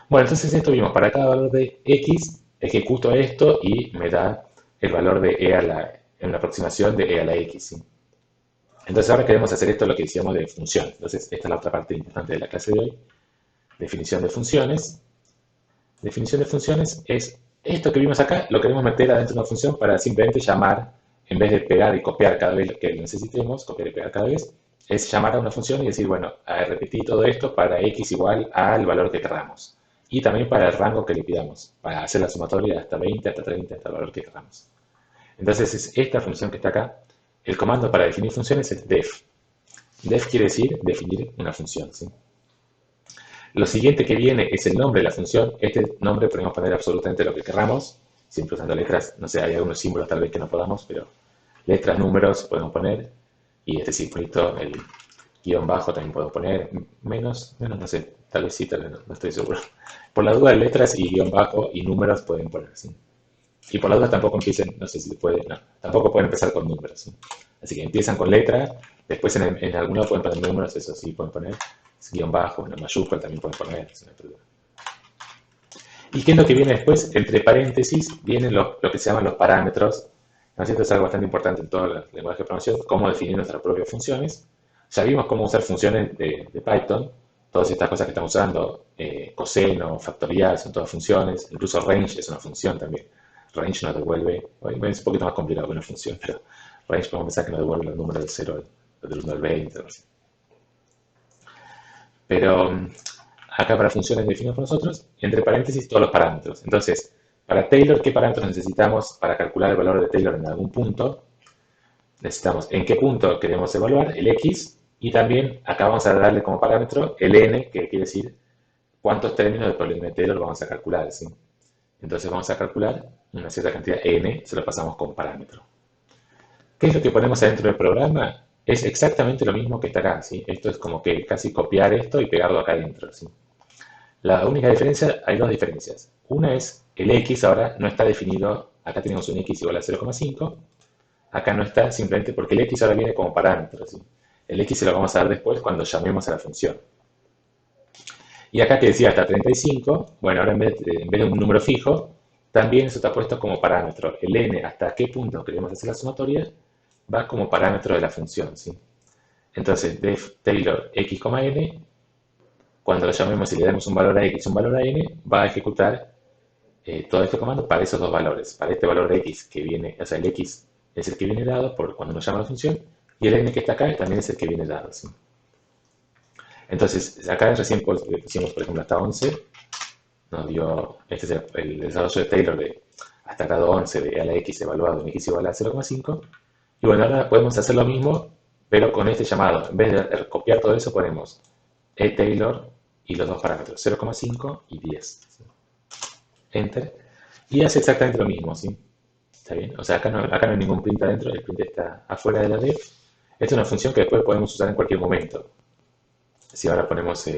Bueno, entonces esto vimos, para cada valor de x, ejecuto esto y me da el valor de e a la, en una aproximación de e a la x, ¿sí? Entonces ahora queremos hacer esto lo que decíamos de función. Entonces esta es la otra parte importante de la clase de hoy. Definición de funciones. Definición de funciones es esto que vimos acá, lo queremos meter adentro de una función para simplemente llamar, en vez de pegar y copiar cada vez que lo necesitemos, copiar y pegar cada vez, es llamar a una función y decir, bueno, repetir todo esto para x igual al valor que queramos. Y también para el rango que le pidamos, para hacer la sumatoria hasta 20, hasta 30, hasta el valor que queramos. Entonces es esta función que está acá. El comando para definir funciones es def. Def quiere decir definir una función, ¿sí? Lo siguiente que viene es el nombre de la función. Este nombre podemos poner absolutamente lo que queramos, siempre usando letras. No sé, hay algunos símbolos tal vez que no podamos, pero letras, números podemos poner. Y este simbolito, el guión bajo también podemos poner. Menos, no sé, tal vez sí, tal vez no, no estoy seguro. Por la duda, letras y guión bajo y números pueden poner, ¿sí? Y por la duda tampoco empiecen, no sé si se puede, no, tampoco pueden empezar con números, ¿sí? Así que empiezan con letra, después en alguno pueden poner números, eso sí pueden poner, guión bajo, una mayúscula también pueden poner, si no hay problema. ¿Y qué es lo que viene después? Entre paréntesis vienen lo que se llaman los parámetros. ¿No es cierto? Es algo bastante importante en todo el lenguaje de programación, cómo definir nuestras propias funciones. Ya vimos cómo usar funciones de Python, todas estas cosas que estamos usando, coseno, factorial, son todas funciones, incluso range es una función también. Range nos devuelve, bueno, es un poquito más complicado que una función, pero range podemos pensar que nos devuelve los números del 0 del 1 al 20, algo así. Pero acá para funciones definidas por nosotros, entre paréntesis todos los parámetros. Entonces, para Taylor, ¿qué parámetros necesitamos para calcular el valor de Taylor en algún punto? Necesitamos en qué punto queremos evaluar el x y también acá vamos a darle como parámetro el n, que quiere decir cuántos términos del problema de Taylor vamos a calcular, ¿sí? Entonces vamos a calcular una cierta cantidad n, se lo pasamos como parámetro. ¿Qué es lo que ponemos adentro del programa? Es exactamente lo mismo que está acá, ¿sí? Esto es como que casi copiar esto y pegarlo acá adentro, ¿sí? La única diferencia, hay dos diferencias. Una es el x ahora no está definido, acá tenemos un x igual a 0,5, acá no está simplemente porque el x ahora viene como parámetro, ¿sí? El x se lo vamos a dar después cuando llamemos a la función. Y acá que decía hasta 35, bueno, ahora en vez de un número fijo, también eso está puesto como parámetro. El n hasta qué punto queremos hacer la sumatoria va como parámetro de la función, ¿sí? Entonces, def Taylor x, n, cuando lo llamemos y le demos un valor a x, un valor a n, va a ejecutar todo este comando para esos dos valores. Para este valor de x que viene, o sea, el x es el que viene dado por cuando nos llama la función, y el n que está acá también es el que viene dado, ¿sí? Entonces, acá recién pusimos, por ejemplo, hasta 11, nos dio, este es el desarrollo de Taylor de hasta grado 11 de a la x evaluado en x igual a 0,5. Y bueno, ahora podemos hacer lo mismo, pero con este llamado. En vez de copiar todo eso, ponemos Taylor y los dos parámetros, 0,5 y 10. Enter. Y hace exactamente lo mismo, ¿sí? ¿Está bien? O sea, acá no hay ningún print adentro, el print está afuera de la def. Esta es una función que después podemos usar en cualquier momento. Si ahora ponemos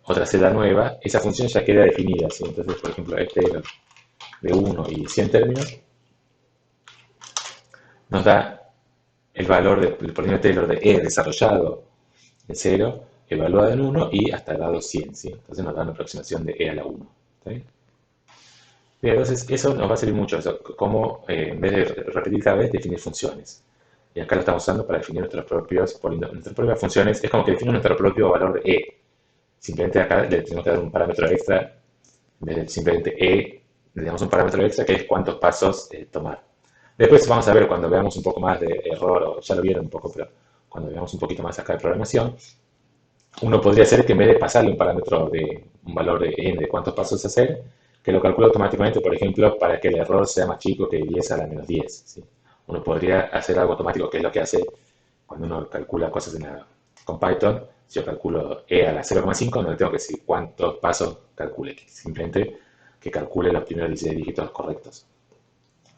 otra celda nueva, esa función ya queda definida, ¿sí? Entonces, por ejemplo, este de 1 y 100 términos nos da el valor del polinomio Taylor de E desarrollado en 0, evaluado en 1 y hasta el grado 100, ¿sí? Entonces nos da una aproximación de E a la 1. ¿Está bien? Bien, entonces eso nos va a servir mucho, eso, cómo en vez de repetir cada vez, definir funciones. Y acá lo estamos usando para definir nuestras propias funciones. Es como que definimos nuestro propio valor de E. Simplemente acá le tenemos que dar un parámetro extra. En vez de simplemente E, le damos un parámetro extra que es cuántos pasos tomar. Después vamos a ver cuando veamos un poco más de error, o ya lo vieron un poco, pero cuando veamos un poquito más acá de programación, uno podría hacer que en vez de pasarle un parámetro de un valor de n de cuántos pasos hacer, que lo calcule automáticamente, por ejemplo, para que el error sea más chico que 10 a la menos 10, ¿sí? Uno podría hacer algo automático, que es lo que hace cuando uno calcula cosas con Python. Si yo calculo e a la 0,5, no le tengo que decir cuántos pasos calcule, simplemente que calcule los primeros 16 dígitos correctos.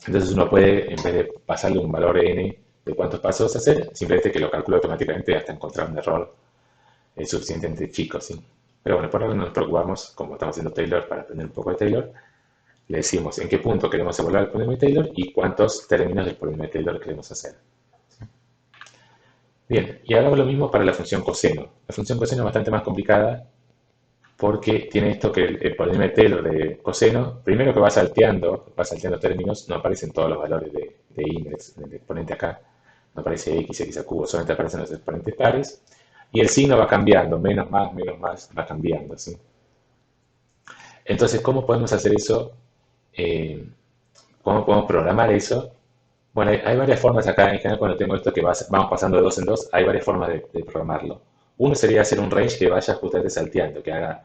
Entonces uno puede, en vez de pasarle un valor n de cuántos pasos hacer, simplemente que lo calcule automáticamente hasta encontrar un error suficientemente chico, ¿sí? Pero bueno, por ahora no nos preocupamos, como estamos haciendo Taylor para aprender un poco de Taylor, le decimos en qué punto queremos evaluar el polinomio de Taylor y cuántos términos del polinomio de Taylor queremos hacer. ¿Sí? Bien, y hagamos lo mismo para la función coseno. La función coseno es bastante más complicada. porque tiene esto que el polinomio de Taylor de coseno, primero que va salteando términos, no aparecen todos los valores de index en el exponente acá, no aparece x, x al cubo, solamente aparecen los exponentes pares, y el signo va cambiando, menos más, va cambiando, ¿sí? Entonces, ¿cómo podemos hacer eso? Eh, ¿Cómo podemos programar eso? Bueno, hay varias formas acá, en general cuando tengo esto que vamos pasando de dos en dos, hay varias formas de programarlo. Uno sería hacer un range que vaya justamente salteando, que haga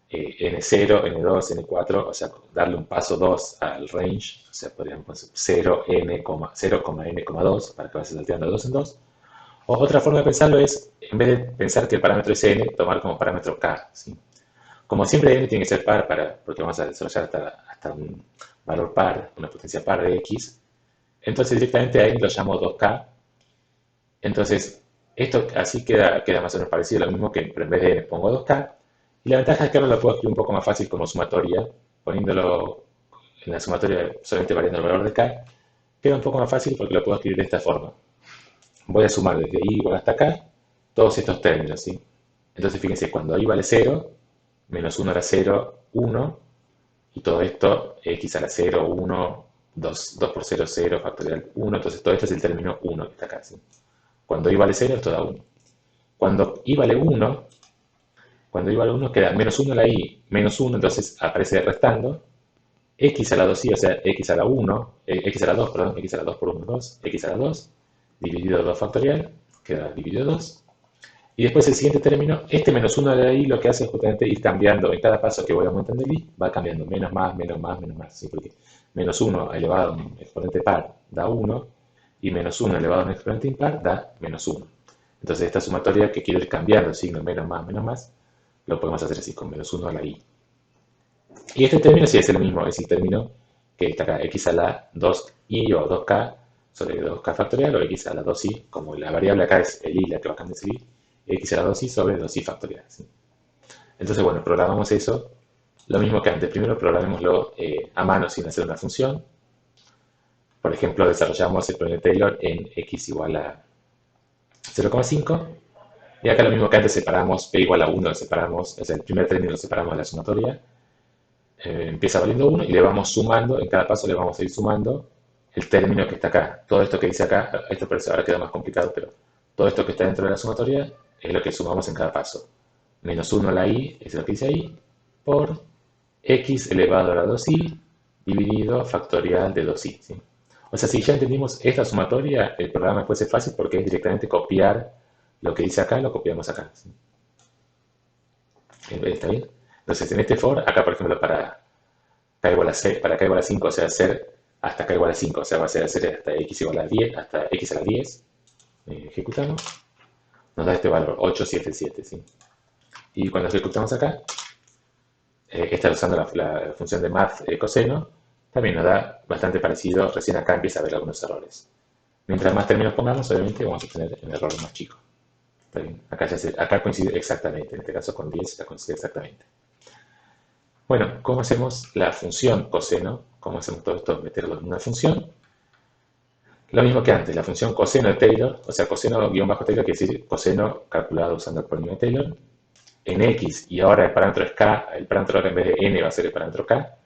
N0, N2, N4, o sea, darle un paso 2 al range, o sea, podríamos poner 0, N, 0, N, 2, para que vaya salteando de dos en dos. O otra forma de pensarlo es, en vez de pensar que el parámetro es N, tomar como parámetro K, ¿sí? Como siempre N tiene que ser par, porque vamos a desarrollar hasta un valor par, una potencia par de X, entonces directamente a N lo llamo 2K. Entonces, esto así queda más o menos parecido a lo mismo que, pero en vez de N pongo 2K. Y la ventaja es que ahora lo puedo escribir un poco más fácil como sumatoria, poniéndolo en la sumatoria solamente variando el valor de K. Queda un poco más fácil porque lo puedo escribir de esta forma. Voy a sumar desde I igual hasta K todos estos términos, ¿sí? Entonces, fíjense, cuando I vale 0, menos 1 era 0, 1, y todo esto, x a la 0, 1, 2 por 0, 0, factorial 1, entonces todo esto es el término 1 que está acá, ¿sí? Cuando i vale 0, esto da 1. Cuando i vale 1, cuando i vale 1 queda menos 1 la i, menos 1, entonces aparece restando, x a la 2i, o sea, x a la 1, x a la 2, perdón, x a la 2 por 1, 2, x a la 2, dividido 2 factorial, queda dividido 2. Y después el siguiente término, este menos 1 de ahí lo que hace es justamente ir cambiando en cada paso que voy aumentando el i, va cambiando menos más, ¿sí? Porque menos 1 elevado a un exponente par da 1 y menos 1 elevado a un exponente impar da menos 1. Entonces esta sumatoria que quiero ir cambiando el signo menos más, lo podemos hacer así con menos 1 a la i. Y este término sí es el mismo, es el término que está acá, x a la 2i o 2k sobre 2k factorial o x a la 2i, como la variable acá es el i, la que va a cambiar es el i, x a la 2i sobre 2i factorial, ¿sí? Entonces, bueno, programamos eso, lo mismo que antes. Primero programémoslo a mano sin hacer una función. Por ejemplo, desarrollamos el polinomio de Taylor en x igual a 0,5. Y acá lo mismo que antes, separamos p igual a 1, lo separamos, o sea, el primer término lo separamos de la sumatoria. Empieza valiendo 1 y le vamos sumando, en cada paso le vamos a ir sumando el término que está acá. Todo esto que dice acá, esto parece ahora queda más complicado, pero todo esto que está dentro de la sumatoria es lo que sumamos en cada paso. Menos 1 a la i, es lo que dice ahí, por x elevado a la 2i dividido factorial de 2i, ¿sí? O sea, si ya entendimos esta sumatoria, el programa puede ser fácil porque es directamente copiar lo que dice acá, lo copiamos acá, ¿sí? ¿Está bien? Entonces, en este for, acá por ejemplo, para k igual a 6, para k igual a 5, o sea, hacer hasta k igual a 5, o sea, va a ser hacer hasta x igual a 10, hasta x a la 10, ejecutamos, nos da este valor, 877, ¿sí? Y cuando ejecutamos acá, está usando la función de math coseno, también nos da bastante parecido, recién acá empieza a haber algunos errores. Mientras más términos pongamos, obviamente vamos a obtener un error más chico. ¿Está bien? Acá coincide exactamente, en este caso con 10 ya coincide exactamente. Bueno, ¿cómo hacemos la función coseno? ¿Cómo hacemos todo esto? Meterlo en una función. Lo mismo que antes, la función coseno de Taylor, o sea, coseno-Taylor quiere decir coseno calculado usando el polinomio de Taylor, en X, y ahora el parámetro es K, el parámetro ahora en vez de N va a ser el parámetro K.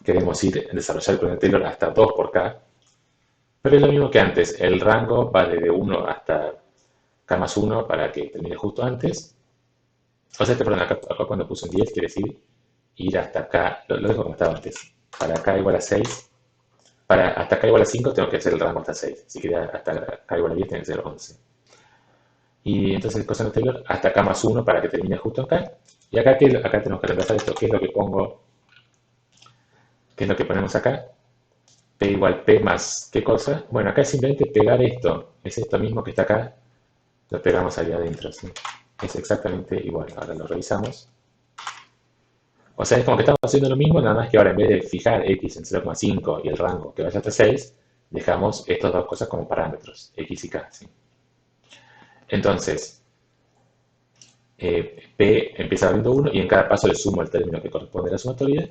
Queremos desarrollar el polinomio de Taylor hasta 2 por K, pero es lo mismo que antes, el rango va desde 1 hasta K más 1 para que termine justo antes. O sea que, perdón, acá cuando puse un 10 quiere decir ir hasta K, lo dejo como estaba antes, para K igual a 6, hasta K igual a 5 tengo que hacer el rango hasta 6, si quería hasta K igual a 10 tiene que ser 11. Y entonces el coseno de Taylor hasta K más 1 para que termine justo acá. Y acá tenemos que reemplazar esto, ¿qué es lo que pongo? ¿Qué es lo que ponemos acá? P igual P más ¿qué cosa? Bueno, acá es simplemente pegar esto, es esto mismo que está acá, lo pegamos ahí adentro, ¿sí? Es exactamente igual, ahora lo revisamos. O sea, es como que estamos haciendo lo mismo, nada más que ahora en vez de fijar x en 0,5 y el rango que vaya hasta 6, dejamos estas dos cosas como parámetros, x y k, ¿sí? Entonces, P empieza valiendo 1 y en cada paso le sumo el término que corresponde a la sumatoria,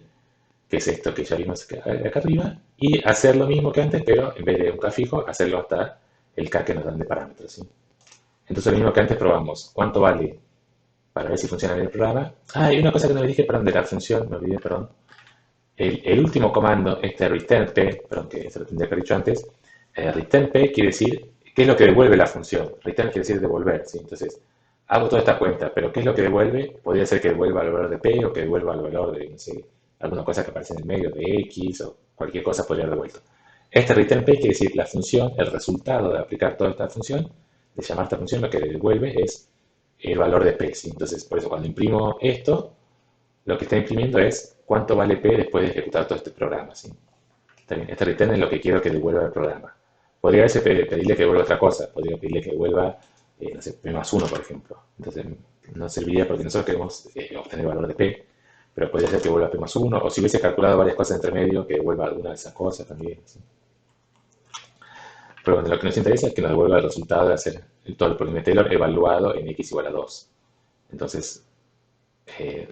que es esto que ya vimos acá arriba, y hacer lo mismo que antes, pero en vez de un k fijo, hacerlo hasta el k que nos dan de parámetros, ¿sí? Entonces lo mismo que antes probamos, ¿cuánto vale para ver si funciona bien el programa. Ah, y una cosa que no le dije, perdón, de la función, me olvidé, perdón. El último comando, este returnp, perdón, que se lo tendría que haber dicho antes, returnp quiere decir qué es lo que devuelve la función. Return quiere decir devolver, ¿sí? Entonces, hago toda esta cuenta, pero ¿qué es lo que devuelve? Podría ser que devuelva el valor de p o que devuelva el valor de, no sé, alguna cosa que aparece en el medio de x o cualquier cosa podría haber devuelto. Este returnp quiere decir la función, el resultado de aplicar toda esta función, de llamar esta función, lo que devuelve es el valor de p, ¿sí? Entonces, por eso cuando imprimo esto, lo que está imprimiendo es cuánto vale P después de ejecutar todo este programa, ¿sí? También este return es lo que quiero que devuelva el programa. Podría a veces pedirle que devuelva otra cosa, podría pedirle que devuelva, no sé, P más 1, por ejemplo. Entonces no serviría porque nosotros queremos obtener el valor de P, pero podría ser que devuelva P más 1, o si hubiese calculado varias cosas entre medio, que devuelva alguna de esas cosas también, ¿sí? Pero bueno, lo que nos interesa es que nos devuelva el resultado de hacer todo el polinomio Taylor evaluado en x igual a 2. Entonces, eh,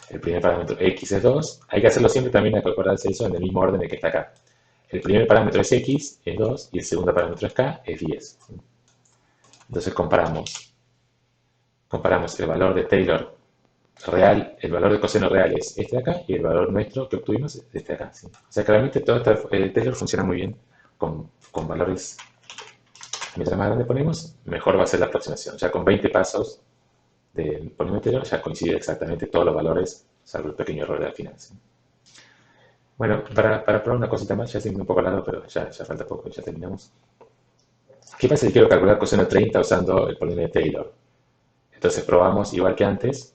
el primer parámetro x es 2. Hay que hacerlo siempre también, hay que acordarse eso en el mismo orden en el que está acá. El primer parámetro es x, es 2, y el segundo parámetro es k, es 10. ¿Sí? Entonces comparamos el valor de Taylor real, el valor de coseno real es este de acá, y el valor nuestro que obtuvimos es este de acá. ¿Sí? O sea, claramente todo el Taylor funciona muy bien con valores. Mientras más grande ponemos, mejor va a ser la aproximación. Ya con 20 pasos del polinomio Taylor ya coincide exactamente todos los valores, salvo el pequeño error al final. ¿Sí? Bueno, para probar una cosita más, ya se me un poco largo, pero ya falta poco, ya terminamos. ¿Qué pasa si quiero calcular coseno de 30 usando el polinomio de Taylor? Entonces probamos, igual que antes,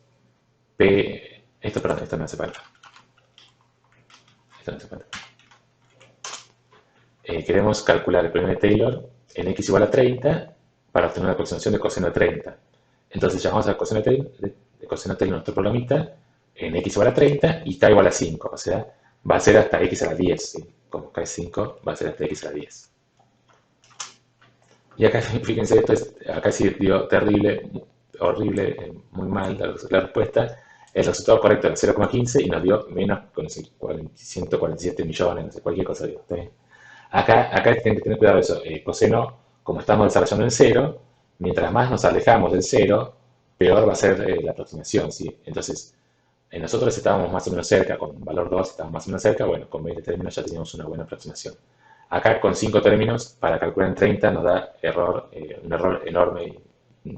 esto no hace falta. Esto no hace falta. Queremos calcular el polinomio de Taylor en x igual a 30 para obtener una aproximación de coseno de 30. Entonces llamamos al coseno de Taylor nuestro programita en x igual a 30 y k igual a 5, o sea, va a ser hasta x a la 10, ¿sí? Como k es 5, va a ser hasta x a la 10. Y acá, fíjense, acá sí dio terrible, horrible, muy mal la respuesta. El resultado correcto era 0,15 y nos dio menos con 147 millones, no sé, cualquier cosa. ¿Está bien? Acá tienen que tener cuidado de eso. Coseno, como estamos desarrollando en cero, mientras más nos alejamos del cero, peor va a ser la aproximación, ¿sí? Entonces, nosotros estábamos más o menos cerca, con valor 2 estábamos más o menos cerca, bueno, con 20 términos ya teníamos una buena aproximación. Acá con 5 términos, para calcular en 30 nos da un error enorme e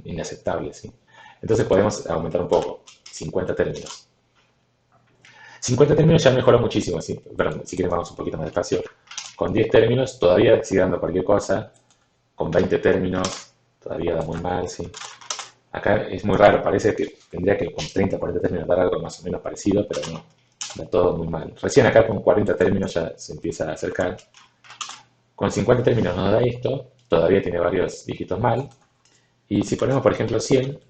inaceptable, ¿sí? Entonces podemos aumentar un poco, 50 términos. 50 términos ya mejoró muchísimo, ¿sí? Perdón, si quieren vamos un poquito más despacio. Con 10 términos todavía sigue dando cualquier cosa. Con 20 términos todavía da muy mal, ¿sí? Acá es muy raro, parece que tendría que con 30 o 40 términos dar algo más o menos parecido, pero no, da todo muy mal. Recién acá con 40 términos ya se empieza a acercar. Con 50 términos nos da esto, todavía tiene varios dígitos mal. Y si ponemos, por ejemplo, 100,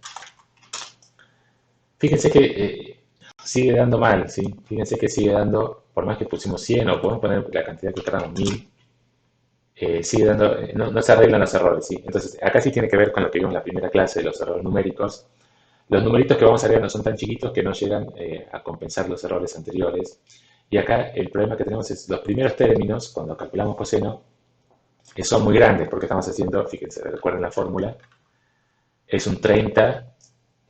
fíjense que sigue dando mal, ¿sí? Fíjense que sigue dando, por más que pusimos 100 o podemos poner la cantidad que queramos, 1000, sigue dando, no se arreglan los errores, ¿sí? Entonces, acá sí tiene que ver con lo que vimos en la primera clase de los errores numéricos. Los numeritos que vamos a ver no son tan chiquitos que no llegan a compensar los errores anteriores. Y acá el problema que tenemos es los primeros términos, cuando calculamos coseno, que son muy grandes, porque estamos haciendo, fíjense, recuerden la fórmula, es un 30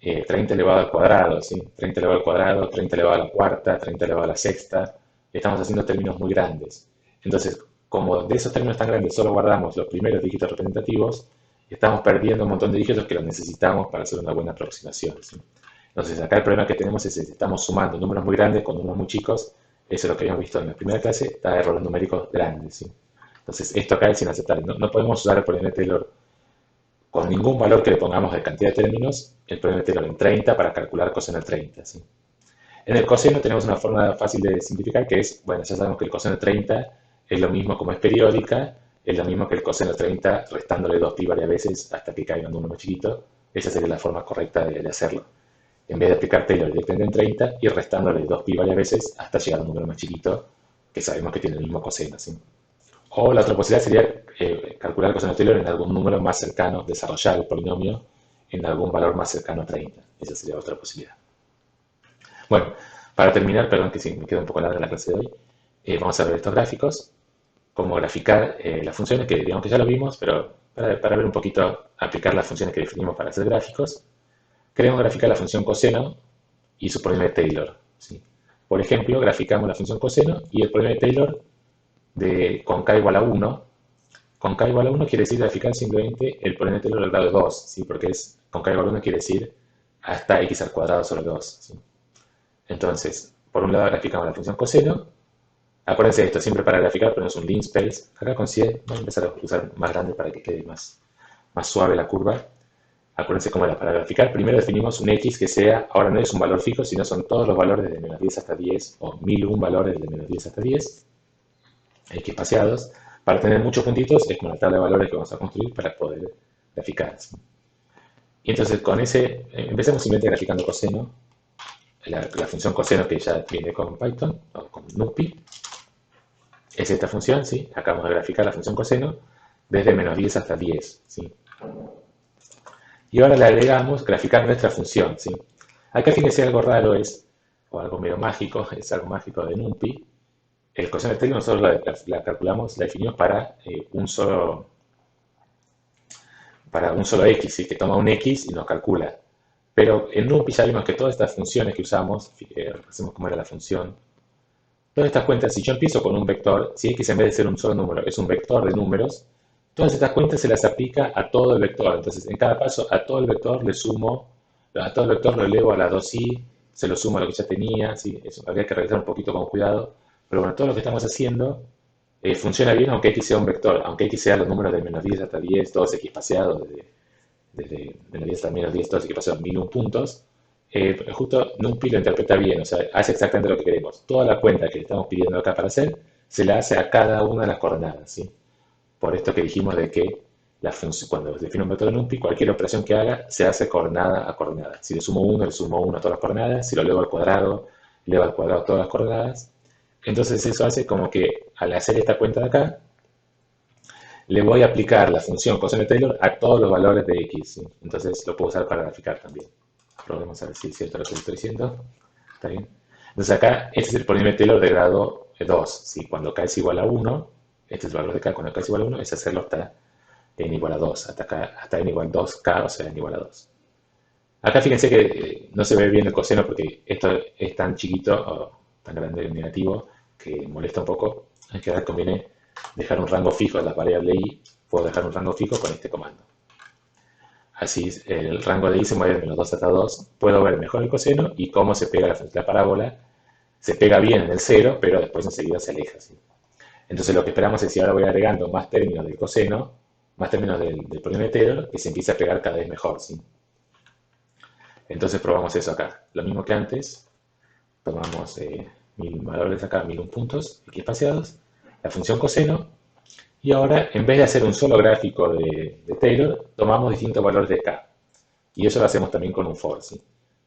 elevado al cuadrado, ¿sí? 30 elevado al cuadrado, 30 elevado a la cuarta, 30 elevado a la sexta, estamos haciendo términos muy grandes. Entonces, como de esos términos tan grandes solo guardamos los primeros dígitos representativos, estamos perdiendo un montón de dígitos que los necesitamos para hacer una buena aproximación, ¿sí? Entonces, acá el problema que tenemos es que estamos sumando números muy grandes con números muy chicos, eso es lo que habíamos visto en la primera clase, da errores numéricos grandes, ¿sí? Entonces, esto acá es inaceptable. No podemos usar el polinomio de Taylor con ningún valor que le pongamos de cantidad de términos, el polinomio de Taylor en 30 para calcular coseno de 30, ¿sí? En el coseno tenemos una forma fácil de simplificar que es, bueno, ya sabemos que el coseno de 30 es lo mismo como es periódica, es lo mismo que el coseno de 30 restándole 2pi varias veces hasta que caiga un número más chiquito. Esa sería la forma correcta de hacerlo. En vez de aplicar Taylor directamente en 30, ir restándole 2pi varias veces hasta llegar a un número más chiquito que sabemos que tiene el mismo coseno, ¿sí? O la otra posibilidad sería calcular el coseno de Taylor en algún número más cercano, desarrollar el polinomio en algún valor más cercano a 30. Esa sería otra posibilidad. Bueno, para terminar, perdón que sí, me queda un poco larga la clase de hoy, vamos a ver estos gráficos, cómo graficar las funciones, que digamos que ya lo vimos, pero para ver un poquito, aplicar las funciones que definimos para hacer gráficos. queremos graficar la función coseno y su polinomio de Taylor, ¿sí? Por ejemplo, graficamos la función coseno y el polinomio de Taylor con k igual a 1. Con k igual a 1 quiere decir graficar simplemente el polinomio de Taylor al grado 2, ¿sí? Porque con k igual a 1 quiere decir hasta x al cuadrado sobre 2, ¿sí? Entonces, por un lado graficamos la función coseno. Acuérdense de esto, siempre para graficar ponemos un linspace. Acá con 100 vamos a empezar a usar más grande para que quede más suave la curva. Acuérdense cómo era para graficar. Primero definimos un x que sea, ahora no es un valor fijo, sino son todos los valores desde menos 10 hasta 10, o 1001 valores desde menos 10 hasta 10, x espaciados. Para tener muchos puntitos es como la tabla de valores que vamos a construir para poder graficar, ¿sí? Y entonces con empecemos simplemente graficando coseno, la función coseno que ya viene con Python, o con NumPy. Es esta función, ¿sí? Acá vamos a graficar la función coseno desde menos 10 hasta 10, ¿sí? Y ahora le agregamos graficar nuestra función, ¿sí? Acá fíjense algo raro o algo medio mágico, es algo mágico de NumPy. El coseno de Taylor nosotros la calculamos, la definimos para un solo x, ¿sí? Que toma un x y nos calcula. Pero en NumPy ya vimos que todas estas funciones que usamos, hacemos como era la función, todas estas cuentas, si yo empiezo con un vector, si x en vez de ser un solo número es un vector de números, todas estas cuentas se las aplica a todo el vector. Entonces, en cada paso, a todo el vector le sumo, a todo el vector lo elevo a la 2i, se lo sumo a lo que ya tenía, ¿sí? Eso habría que realizar un poquito con cuidado. Pero bueno, todo lo que estamos haciendo funciona bien aunque x sea un vector, aunque x sea los números de menos 10 hasta 10, todos x espaciados, desde menos 10 hasta menos 10, todos x espaciados 1001 puntos. Justo NumPy lo interpreta bien, o sea, hace exactamente lo que queremos. Toda la cuenta que le estamos pidiendo acá para hacer, se la hace a cada una de las coordenadas, ¿sí? Por esto que dijimos de que cuando define un vector de NumPy, cualquier operación que haga se hace coordenada a coordenada. Si le sumo 1, le sumo 1 a todas las coordenadas. Si lo elevo al cuadrado, eleva al cuadrado todas las coordenadas. Entonces eso hace como que al hacer esta cuenta de acá, le voy a aplicar la función coseno de Taylor a todos los valores de x, ¿sí? Entonces lo puedo usar para graficar también. Probemos a ver si es cierto lo que estoy diciendo. ¿Está bien? Entonces acá, este es el polinomio de Taylor de grado 2. ¿Sí? Cuando k es igual a 1, este es el valor de k, cuando k es igual a 1, es hacerlo hasta n igual a 2, hasta n igual a 2k, o sea, n igual a 2. Acá fíjense que no se ve bien el coseno porque esto es tan chiquito, o tan grande el negativo, que molesta un poco. Que ahora conviene dejar un rango fijo en las variables i. Puedo dejar un rango fijo con este comando. Así el rango de i se mueve de menos 2 hasta 2. Puedo ver mejor el coseno y cómo se pega la parábola. Se pega bien en el 0, pero después enseguida se aleja, ¿sí? Entonces lo que esperamos es si ahora voy agregando más términos del coseno, más términos del polinomio de Taylor, que se empiece a pegar cada vez mejor, ¿sí? Entonces probamos eso acá. Lo mismo que antes. Tomamos 1000 valores acá, 1001 puntos, x espaciados, la función coseno. Y ahora, en vez de hacer un solo gráfico de Taylor, tomamos distintos valores de k. Y eso lo hacemos también con un for, ¿sí?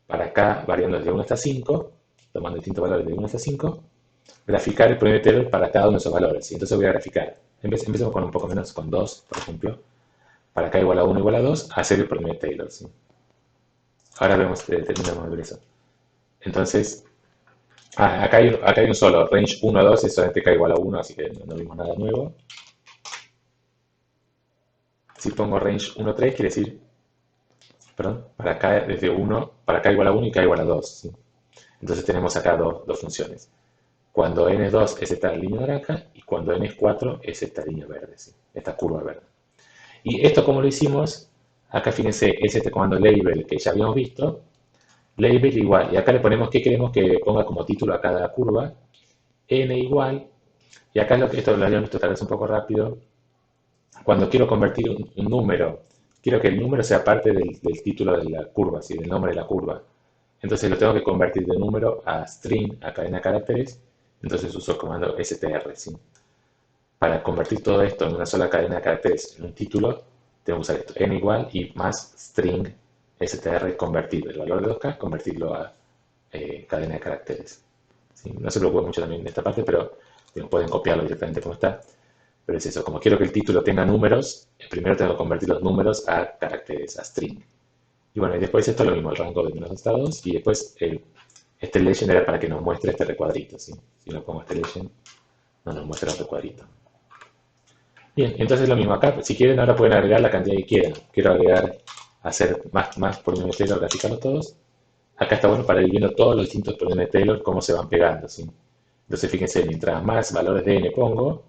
Para k variando desde 1 hasta 5, tomando distintos valores de 1 hasta 5, graficar el polinomio de Taylor para cada uno de esos valores, ¿sí? Entonces voy a graficar. Empecemos con un poco menos, con 2, por ejemplo. Para k igual a 1 igual a 2, hacer el polinomio de Taylor, ¿sí? Ahora terminamos de ver eso. Entonces, acá hay un solo, range 1 a 2 es solamente k igual a 1, así que no vimos nada nuevo. Si pongo range 1 a 3, quiere decir, perdón, para k desde 1, para k igual a 1 y k igual a 2, ¿sí? Entonces tenemos acá dos funciones. Cuando n es 2 es esta línea naranja y cuando n es 4 es esta línea verde, ¿sí? Esta curva verde. Y esto como lo hicimos, acá fíjense, es este comando label que ya habíamos visto. Label igual, y acá le ponemos qué queremos que ponga como título a cada curva. N igual, y acá esto lo habíamos visto tal vez un poco rápido. Cuando quiero convertir un número, quiero que el número sea parte del título de la curva, ¿sí? Del nombre de la curva. Entonces lo tengo que convertir de número a string, a cadena de caracteres. Entonces uso el comando str, ¿sí? Para convertir todo esto en una sola cadena de caracteres en un título, tengo que usar esto, n igual y más string str convertido, el valor de 2k, convertirlo a cadena de caracteres, ¿sí? No se preocupe mucho también en esta parte, pero pueden copiarlo directamente como está. Pero es eso, como quiero que el título tenga números, primero tengo que convertir los números a caracteres, a string. Y bueno, y después esto es lo mismo, el rango de menos estados, y después este legend era para que nos muestre este recuadrito, ¿sí? Si no pongo este legend, no nos muestra el recuadrito. Bien, entonces lo mismo acá, si quieren ahora pueden agregar la cantidad que quieran. Quiero agregar hacer más polinomios de Taylor, graficarlos todos. Acá está bueno para ir viendo todos los distintos polinomios de Taylor, cómo se van pegando, ¿sí? Entonces fíjense, mientras más valores de n pongo,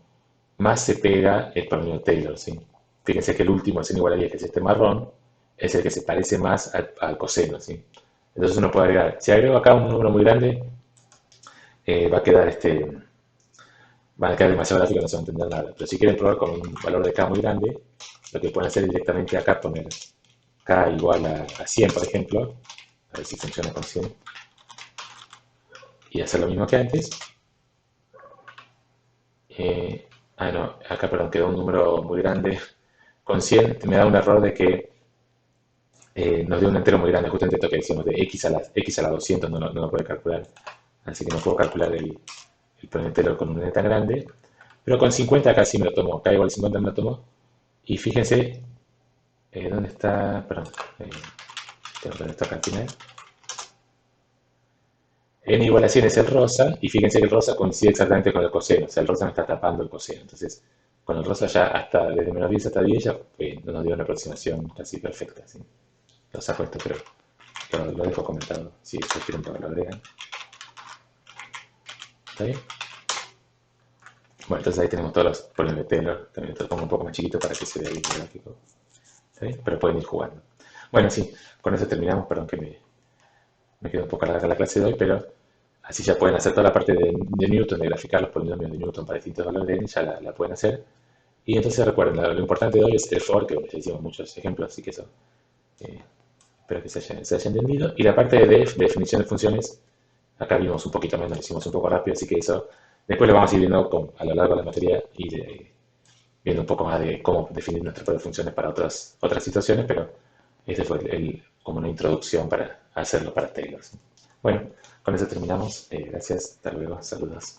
más se pega el polinomio de Taylor, ¿sí? Fíjense que el último, es n igual a 10, que es este marrón, es el que se parece más al coseno, ¿sí? Entonces uno puede agregar, si agrego acá un número muy grande, va a quedar van a quedar demasiado gráficos, no se va a entender nada. Pero si quieren probar con un valor de k muy grande, lo que pueden hacer directamente acá, poner k igual a 100, por ejemplo, a ver si funciona con 100, y hacer lo mismo que antes. No, acá, perdón, quedó un número muy grande. Con 100 me da un error de que nos dio un entero muy grande, justamente esto que decíamos de x a la 200 no lo puede calcular. Así que no puedo calcular el polinomio entero con un n tan grande. Pero con 50 acá sí me lo tomo, k igual a 50 me lo tomo. Y fíjense, ¿dónde está? Perdón, tengo que poner esto acá al final. N igual a 100 es el rosa, y fíjense que el rosa coincide exactamente con el coseno, o sea, el rosa me está tapando el coseno. Entonces, con el rosa ya desde menos 10 hasta 10 ya nos dio una aproximación casi perfecta, ¿sí? Lo saco esto, pero lo dejo comentado, si ustedes quieren lo agregan. ¿Está bien? Bueno, entonces ahí tenemos todos los polinomios de Taylor. También lo pongo un poco más chiquito para que se vea bien el gráfico. ¿Está bien? Pero pueden ir jugando. Bueno, sí, con eso terminamos. Perdón que me quedó un poco larga la clase de hoy, pero así ya pueden hacer toda la parte de Newton, de graficar los polinomios de Newton para distintos valores de n, ya la pueden hacer. Y entonces recuerden, lo importante de hoy es el for, que ya hicimos muchos ejemplos, así que eso espero que se haya entendido. Y la parte de def, de definición de funciones, acá vimos un poquito menos, lo hicimos un poco rápido, así que eso después lo vamos a ir viendo a lo largo de la materia y viendo un poco más de cómo definir nuestras propias funciones para otras situaciones, pero este fue como una introducción para hacerlo para Taylor, ¿sí? Bueno, con eso terminamos. Gracias, hasta luego, saludos.